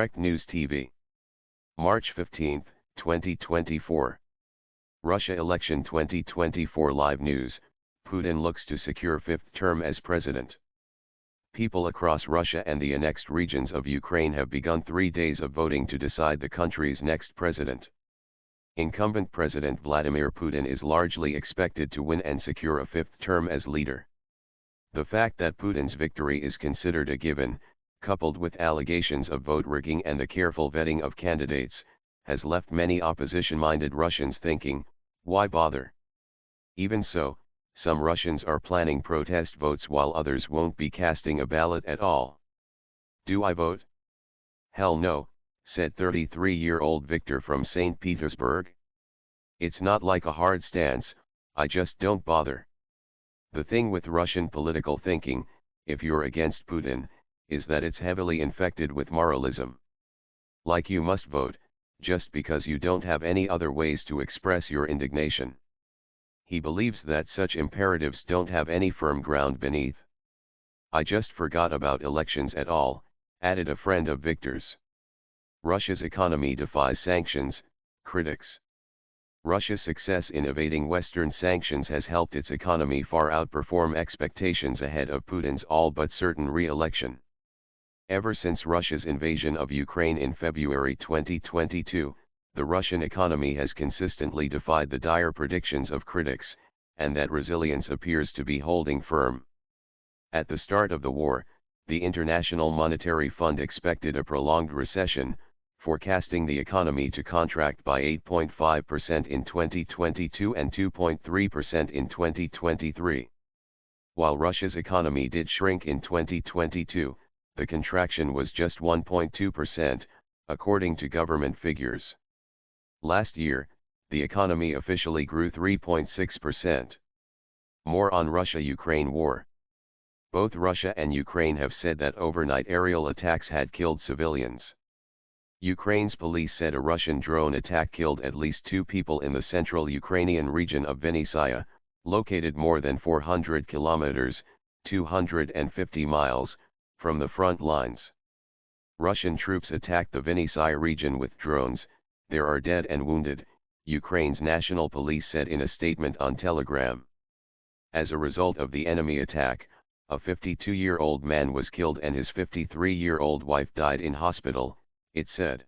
Direct News TV. March 15, 2024. Russia election 2024 live news. Putin looks to secure fifth term as president. People across Russia and the annexed regions of Ukraine have begun 3 days of voting to decide the country's next president. Incumbent President Vladimir Putin is largely expected to win and secure a fifth term as leader. The fact that Putin's victory is considered a given, coupled with allegations of vote rigging and the careful vetting of candidates, has left many opposition-minded Russians thinking, why bother? Even so, some Russians are planning protest votes while others won't be casting a ballot at all. Do I vote? Hell no, said 33-year-old Victor from St. Petersburg. It's not like a hard stance, I just don't bother. The thing with Russian political thinking, if you're against Putin, is that it's heavily infected with moralism. Like you must vote, just because you don't have any other ways to express your indignation. He believes that such imperatives don't have any firm ground beneath. I just forgot about elections at all, added a friend of Victor's. Russia's economy defies sanctions, critics. Russia's success in evading Western sanctions has helped its economy far outperform expectations ahead of Putin's all-but-certain re-election. Ever since Russia's invasion of Ukraine in February 2022, the Russian economy has consistently defied the dire predictions of critics, and that resilience appears to be holding firm. At the start of the war, the International Monetary Fund expected a prolonged recession, forecasting the economy to contract by 8.5% in 2022 and 2.3% in 2023. While Russia's economy did shrink in 2022, the contraction was just 1.2%, according to government figures. Last year, the economy officially grew 3.6%. More on Russia-Ukraine war. Both Russia and Ukraine have said that overnight aerial attacks had killed civilians. Ukraine's police said a Russian drone attack killed at least 2 people in the central Ukrainian region of Vinnytsia, located more than 400 kilometers, 250 miles, from the front lines. Russian troops attacked the Vinnytsia region with drones. There are dead and wounded, Ukraine's national police said in a statement on Telegram. As a result of the enemy attack, a 52-year-old man was killed and his 53-year-old wife died in hospital, it said.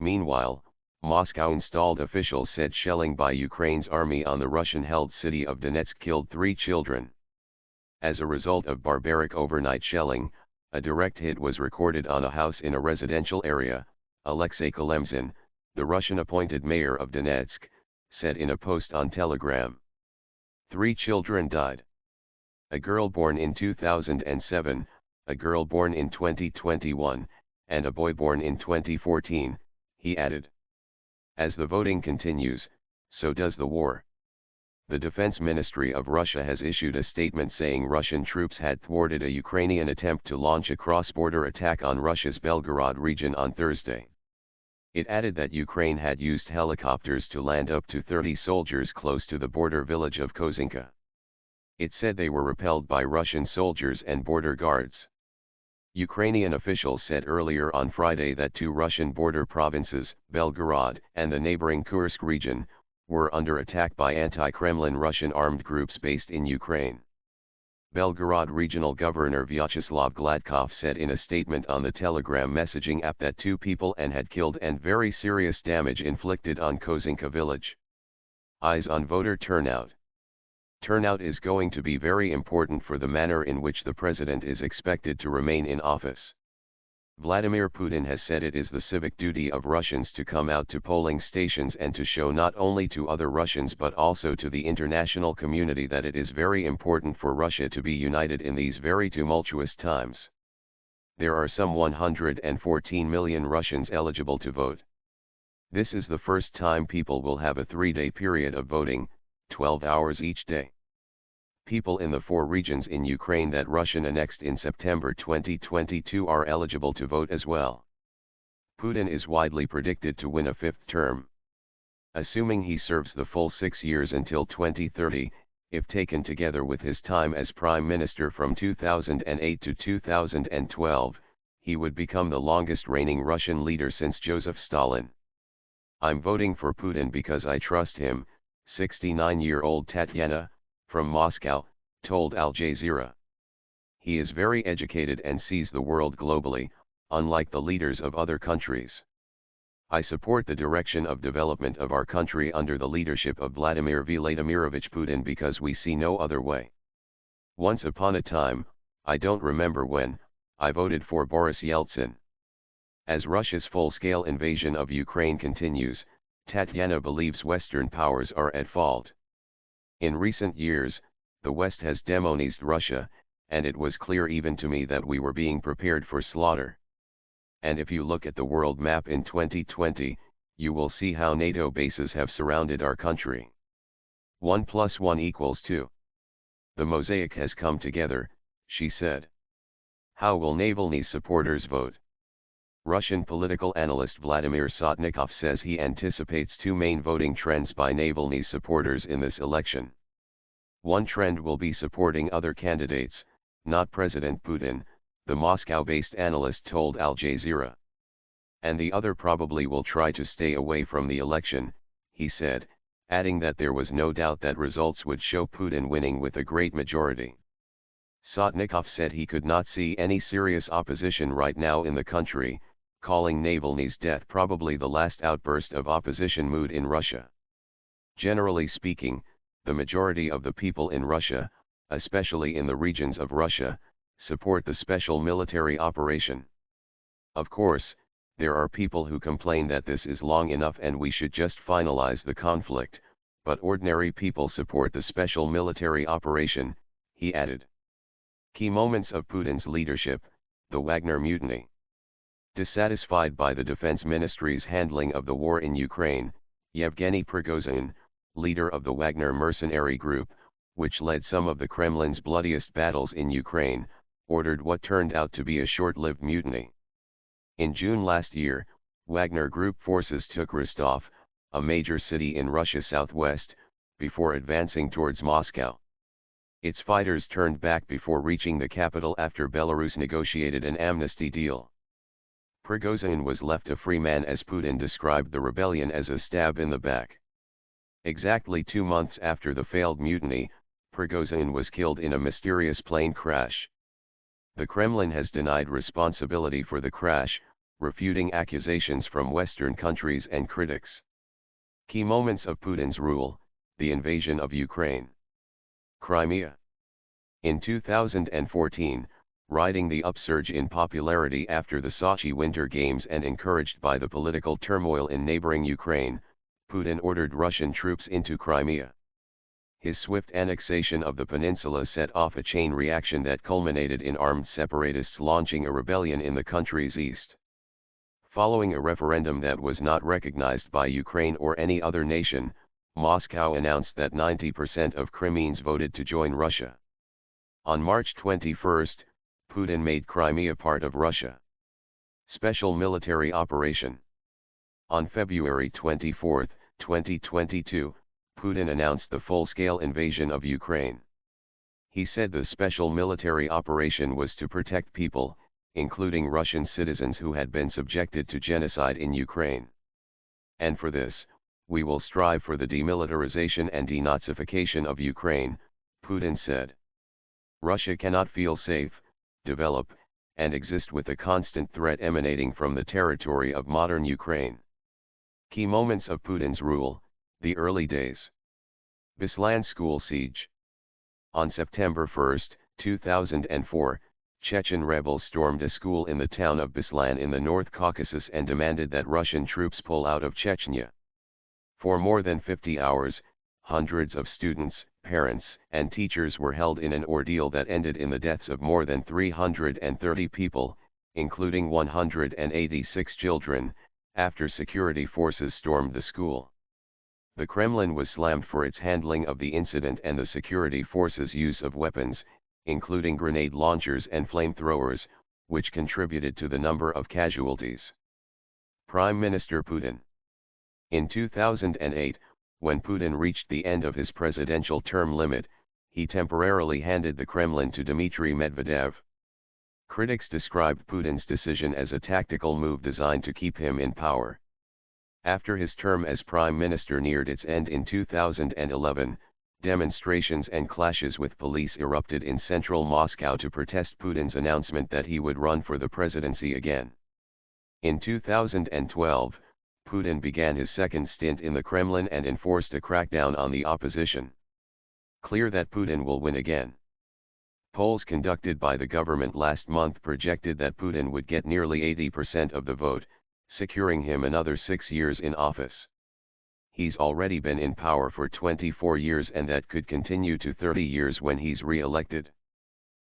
Meanwhile, Moscow-installed officials said shelling by Ukraine's army on the Russian-held city of Donetsk killed 3 children. As a result of barbaric overnight shelling, a direct hit was recorded on a house in a residential area, Alexei Kalemzin, the Russian-appointed mayor of Donetsk, said in a post on Telegram. 3 children died. A girl born in 2007, a girl born in 2021, and a boy born in 2014, he added. As the voting continues, so does the war. The Defense Ministry of Russia has issued a statement saying Russian troops had thwarted a Ukrainian attempt to launch a cross-border attack on Russia's Belgorod region on Thursday. It added that Ukraine had used helicopters to land up to 30 soldiers close to the border village of Kozinka. It said they were repelled by Russian soldiers and border guards. Ukrainian officials said earlier on Friday that 2 Russian border provinces, Belgorod and the neighboring Kursk region, were under attack by anti-Kremlin Russian armed groups based in Ukraine. Belgorod Regional Governor Vyacheslav Gladkov said in a statement on the Telegram messaging app that 2 people had killed and very serious damage inflicted on Kozinka village. Eyes on voter turnout. Turnout is going to be very important for the manner in which the president is expected to remain in office. Vladimir Putin has said it is the civic duty of Russians to come out to polling stations and to show not only to other Russians but also to the international community that it is very important for Russia to be united in these very tumultuous times. There are some 114 million Russians eligible to vote. This is the first time people will have a 3-day period of voting, 12 hours each day. People in the 4 regions in Ukraine that Russia annexed in September 2022 are eligible to vote as well. Putin is widely predicted to win a 5th term. Assuming he serves the full 6 years until 2030, if taken together with his time as Prime Minister from 2008 to 2012, he would become the longest reigning Russian leader since Joseph Stalin. I'm voting for Putin because I trust him, 69-year-old Tatyana, from Moscow, told Al Jazeera. He is very educated and sees the world globally, unlike the leaders of other countries. I support the direction of development of our country under the leadership of Vladimir Vladimirovich Putin because we see no other way. Once upon a time, I don't remember when, I voted for Boris Yeltsin. As Russia's full-scale invasion of Ukraine continues, Tatyana believes Western powers are at fault. In recent years, the West has demonized Russia, and it was clear even to me that we were being prepared for slaughter. And if you look at the world map in 2020, you will see how NATO bases have surrounded our country. 1 + 1 = 2. The mosaic has come together, she said. How will Navalny's supporters vote? Russian political analyst Vladimir Sotnikov says he anticipates two main voting trends by Navalny's supporters in this election. One trend will be supporting other candidates, not President Putin, the Moscow-based analyst told Al Jazeera. And the other probably will try to stay away from the election, he said, adding that there was no doubt that results would show Putin winning with a great majority. Sotnikov said he could not see any serious opposition right now in the country, calling Navalny's death probably the last outburst of opposition mood in Russia. Generally speaking, the majority of the people in Russia, especially in the regions of Russia, support the special military operation. Of course, there are people who complain that this is long enough and we should just finalize the conflict, but ordinary people support the special military operation, he added. Key moments of Putin's leadership: the Wagner mutiny. Dissatisfied by the defense ministry's handling of the war in Ukraine, Yevgeny Prigozhin, leader of the Wagner mercenary group, which led some of the Kremlin's bloodiest battles in Ukraine, ordered what turned out to be a short-lived mutiny. In June last year, Wagner Group forces took Rostov, a major city in Russia's southwest, before advancing towards Moscow. Its fighters turned back before reaching the capital after Belarus negotiated an amnesty deal. Prigozhin was left a free man as Putin described the rebellion as a stab in the back. Exactly 2 months after the failed mutiny, Prigozhin was killed in a mysterious plane crash. The Kremlin has denied responsibility for the crash, refuting accusations from Western countries and critics. Key moments of Putin's rule: the invasion of Ukraine. Crimea. In 2014, riding the upsurge in popularity after the Sochi Winter Games and encouraged by the political turmoil in neighboring Ukraine, Putin ordered Russian troops into Crimea. His swift annexation of the peninsula set off a chain reaction that culminated in armed separatists launching a rebellion in the country's east. Following a referendum that was not recognized by Ukraine or any other nation, Moscow announced that 90% of Crimeans voted to join Russia. On March 21, Putin made Crimea part of Russia. Special military operation. On February 24, 2022, Putin announced the full-scale invasion of Ukraine. He said the special military operation was to protect people, including Russian citizens who had been subjected to genocide in Ukraine. And for this, we will strive for the demilitarization and denazification of Ukraine, Putin said. Russia cannot feel safe, develop, and exist with a constant threat emanating from the territory of modern Ukraine. Key moments of Putin's rule: the early days. Beslan school siege. On September 1, 2004, Chechen rebels stormed a school in the town of Beslan in the North Caucasus and demanded that Russian troops pull out of Chechnya. For more than 50 hours, hundreds of students, parents, and teachers were held in an ordeal that ended in the deaths of more than 330 people, including 186 children, after security forces stormed the school. The Kremlin was slammed for its handling of the incident and the security forces' use of weapons, including grenade launchers and flamethrowers, which contributed to the number of casualties. Prime Minister Putin. In 2008, when Putin reached the end of his presidential term limit, he temporarily handed the Kremlin to Dmitry Medvedev. Critics described Putin's decision as a tactical move designed to keep him in power. After his term as prime minister neared its end in 2011, demonstrations and clashes with police erupted in central Moscow to protest Putin's announcement that he would run for the presidency again. In 2012, Putin began his second stint in the Kremlin and enforced a crackdown on the opposition. Clear that Putin will win again. Polls conducted by the government last month projected that Putin would get nearly 80% of the vote, securing him another 6 years in office. He's already been in power for 24 years and that could continue to 30 years when he's re-elected.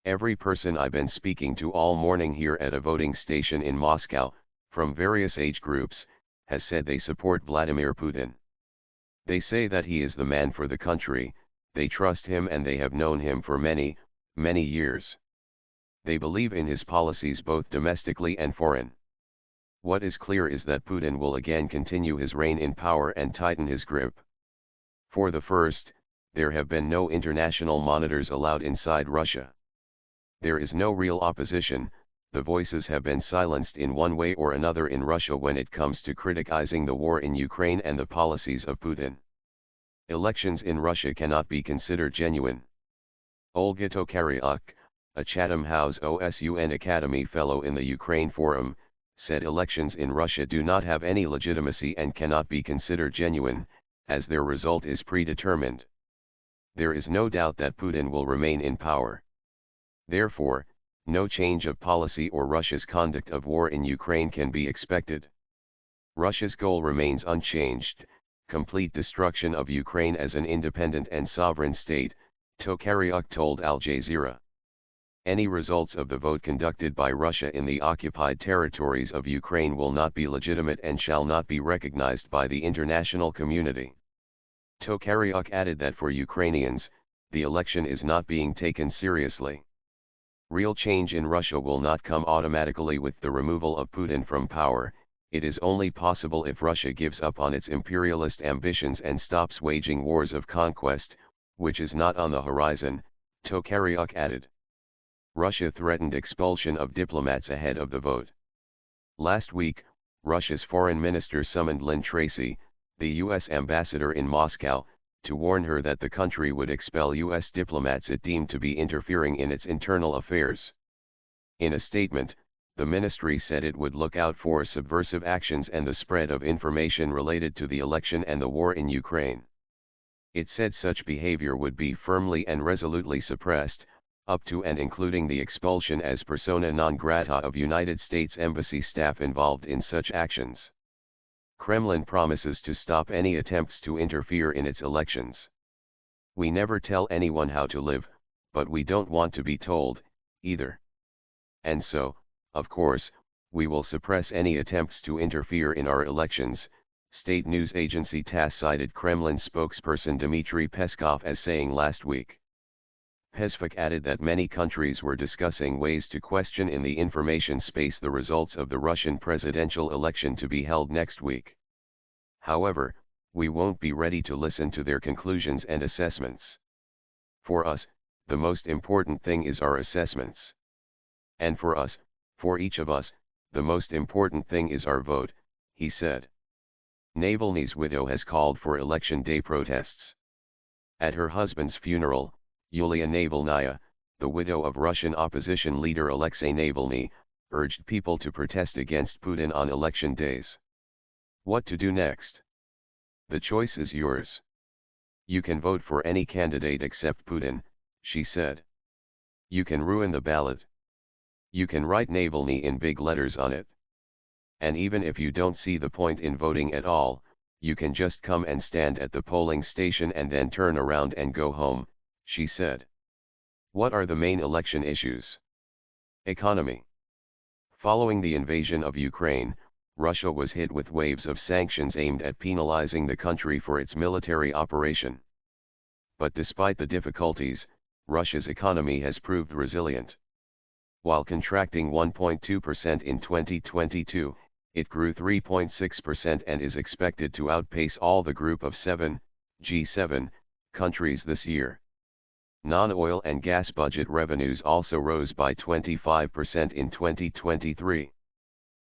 Every person I've been speaking to all morning here at a voting station in Moscow, from various age groups, has said they support Vladimir Putin. They say that he is the man for the country, they trust him and they have known him for many years. They believe in his policies both domestically and foreign. What is clear is that Putin will again continue his reign in power and tighten his grip. For the first, there have been no international monitors allowed inside Russia. There is no real opposition, the voices have been silenced in one way or another in Russia when it comes to criticizing the war in Ukraine and the policies of Putin. Elections in Russia cannot be considered genuine. Olga Tokaryuk, a Chatham House OSUN Academy Fellow in the Ukraine Forum, said elections in Russia do not have any legitimacy and cannot be considered genuine, as their result is predetermined. There is no doubt that Putin will remain in power. Therefore, no change of policy or Russia's conduct of war in Ukraine can be expected. Russia's goal remains unchanged, complete destruction of Ukraine as an independent and sovereign state, Tokaryuk told Al Jazeera. Any results of the vote conducted by Russia in the occupied territories of Ukraine will not be legitimate and shall not be recognized by the international community. Tokaryuk added that for Ukrainians, the election is not being taken seriously. Real change in Russia will not come automatically with the removal of Putin from power, it is only possible if Russia gives up on its imperialist ambitions and stops waging wars of conquest, which is not on the horizon, Tokaryuk added. Russia threatened expulsion of diplomats ahead of the vote. Last week, Russia's foreign minister summoned Lynn Tracy, the U.S. ambassador in Moscow, to warn her that the country would expel U.S. diplomats it deemed to be interfering in its internal affairs. In a statement, the ministry said it would look out for subversive actions and the spread of information related to the election and the war in Ukraine. It said such behavior would be firmly and resolutely suppressed, up to and including the expulsion as persona non grata of United States Embassy staff involved in such actions. Kremlin promises to stop any attempts to interfere in its elections. We never tell anyone how to live, but we don't want to be told, either. And so, of course, we will suppress any attempts to interfere in our elections, state news agency TASS cited Kremlin spokesperson Dmitry Peskov as saying last week. Peskov added that many countries were discussing ways to question in the information space the results of the Russian presidential election to be held next week. However, we won't be ready to listen to their conclusions and assessments. For us, the most important thing is our assessments. And for us, for each of us, the most important thing is our vote, he said. Navalny's widow has called for election day protests. At her husband's funeral, Yulia Navalnaya, the widow of Russian opposition leader Alexei Navalny, urged people to protest against Putin on election days. What to do next? The choice is yours. You can vote for any candidate except Putin, she said. You can ruin the ballot. You can write Navalny in big letters on it. And even if you don't see the point in voting at all, you can just come and stand at the polling station and then turn around and go home, she said. What are the main election issues? Economy. Following the invasion of Ukraine, Russia was hit with waves of sanctions aimed at penalizing the country for its military operation. But despite the difficulties, Russia's economy has proved resilient. While contracting 1.2% in 2022, it grew 3.6% and is expected to outpace all the Group of 7, G7, countries this year. Non-oil and gas budget revenues also rose by 25% in 2023.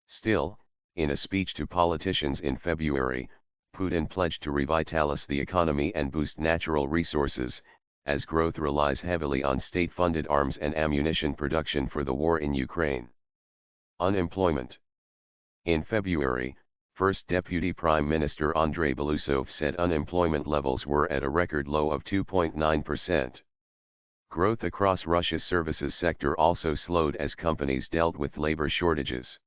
Still, in a speech to politicians in February, Putin pledged to revitalize the economy and boost natural resources, as growth relies heavily on state-funded arms and ammunition production for the war in Ukraine. Unemployment. In February, First Deputy Prime Minister Andrei Belousov said unemployment levels were at a record low of 2.9%. Growth across Russia's services sector also slowed as companies dealt with labor shortages.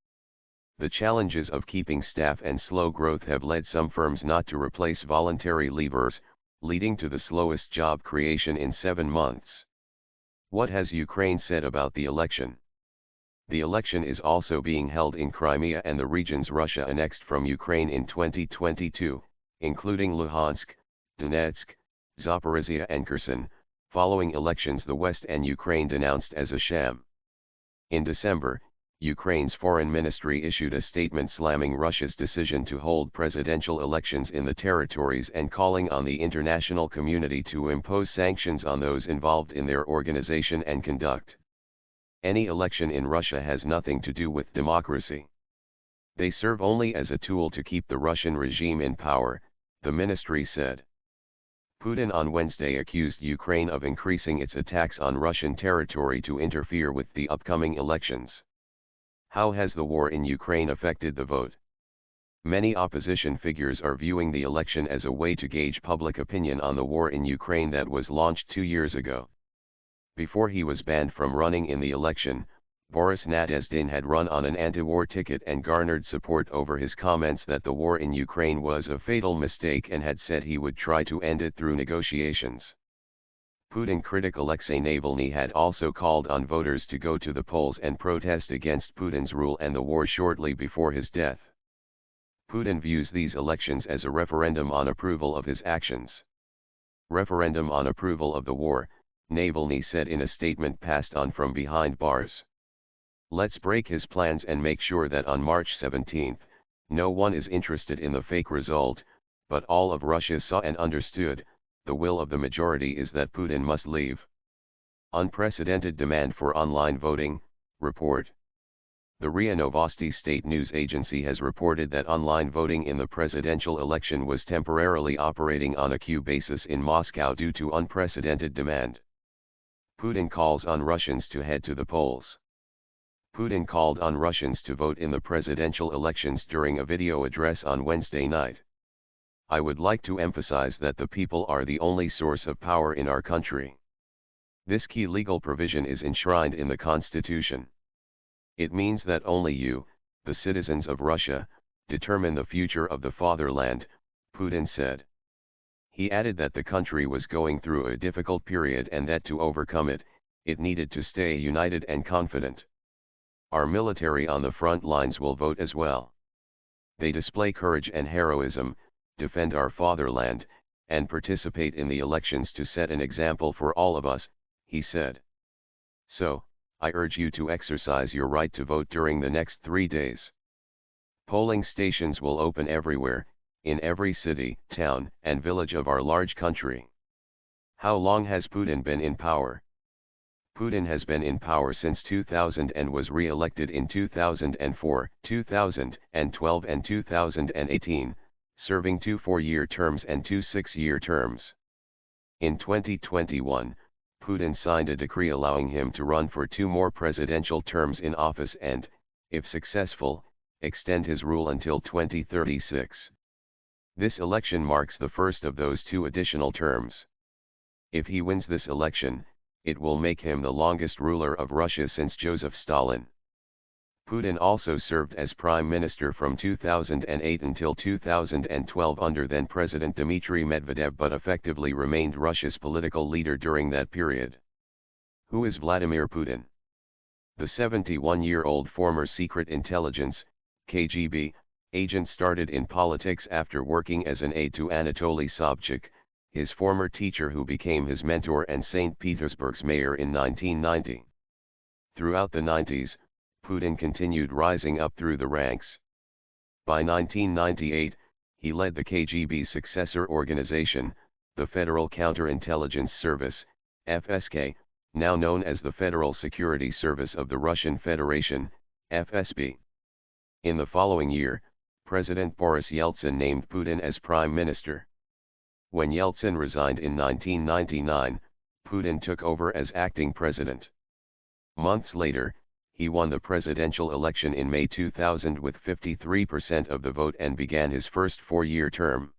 The challenges of keeping staff and slow growth have led some firms not to replace voluntary leavers, leading to the slowest job creation in 7 months. What has Ukraine said about the election? The election is also being held in Crimea and the regions Russia annexed from Ukraine in 2022, including Luhansk, Donetsk, Zaporizhia and Kherson. Following elections the West and Ukraine denounced as a sham. In December, Ukraine's foreign ministry issued a statement slamming Russia's decision to hold presidential elections in the territories and calling on the international community to impose sanctions on those involved in their organization and conduct. Any election in Russia has nothing to do with democracy. They serve only as a tool to keep the Russian regime in power, the ministry said. Putin on Wednesday accused Ukraine of increasing its attacks on Russian territory to interfere with the upcoming elections. How has the war in Ukraine affected the vote? Many opposition figures are viewing the election as a way to gauge public opinion on the war in Ukraine that was launched 2 years ago. Before he was banned from running in the election, Boris Nadezhdin had run on an anti-war ticket and garnered support over his comments that the war in Ukraine was a fatal mistake and had said he would try to end it through negotiations. Putin critic Alexei Navalny had also called on voters to go to the polls and protest against Putin's rule and the war shortly before his death. Putin views these elections as a referendum on approval of his actions. Referendum on approval of the war, Navalny said in a statement passed on from behind bars. Let's break his plans and make sure that on March 17, no one is interested in the fake result, but all of Russia saw and understood. The will of the majority is that Putin must leave. Unprecedented demand for online voting, report. The RIA Novosti state news agency has reported that online voting in the presidential election was temporarily operating on a queue basis in Moscow due to unprecedented demand. Putin calls on Russians to head to the polls. Putin called on Russians to vote in the presidential elections during a video address on Wednesday night. I would like to emphasize that the people are the only source of power in our country. This key legal provision is enshrined in the Constitution. It means that only you, the citizens of Russia, determine the future of the fatherland, Putin said. He added that the country was going through a difficult period and that to overcome it, it needed to stay united and confident. Our military on the front lines will vote as well. They display courage and heroism, defend our fatherland, and participate in the elections to set an example for all of us, he said. So, I urge you to exercise your right to vote during the next 3 days. Polling stations will open everywhere, in every city, town, and village of our large country. How long has Putin been in power? Putin has been in power since 2000 and was re-elected in 2004, 2012 and 2018. Serving 2 4-year terms and 2 6-year terms. In 2021, Putin signed a decree allowing him to run for 2 more presidential terms in office and, if successful, extend his rule until 2036. This election marks the first of those 2 additional terms. If he wins this election, it will make him the longest ruler of Russia since Joseph Stalin. Putin also served as prime minister from 2008 until 2012 under then-President Dmitry Medvedev but effectively remained Russia's political leader during that period. Who is Vladimir Putin? The 71-year-old former Secret Intelligence, KGB, agent started in politics after working as an aide to Anatoly Sobchak, his former teacher who became his mentor and St. Petersburg's mayor in 1990. Throughout the 90s, Putin continued rising up through the ranks. By 1998, he led the KGB's successor organization, the Federal Counterintelligence Service, FSK, now known as the Federal Security Service of the Russian Federation, FSB. In the following year, President Boris Yeltsin named Putin as prime minister. When Yeltsin resigned in 1999, Putin took over as acting president. Months later, he won the presidential election in May 2000 with 53% of the vote and began his first four-year term.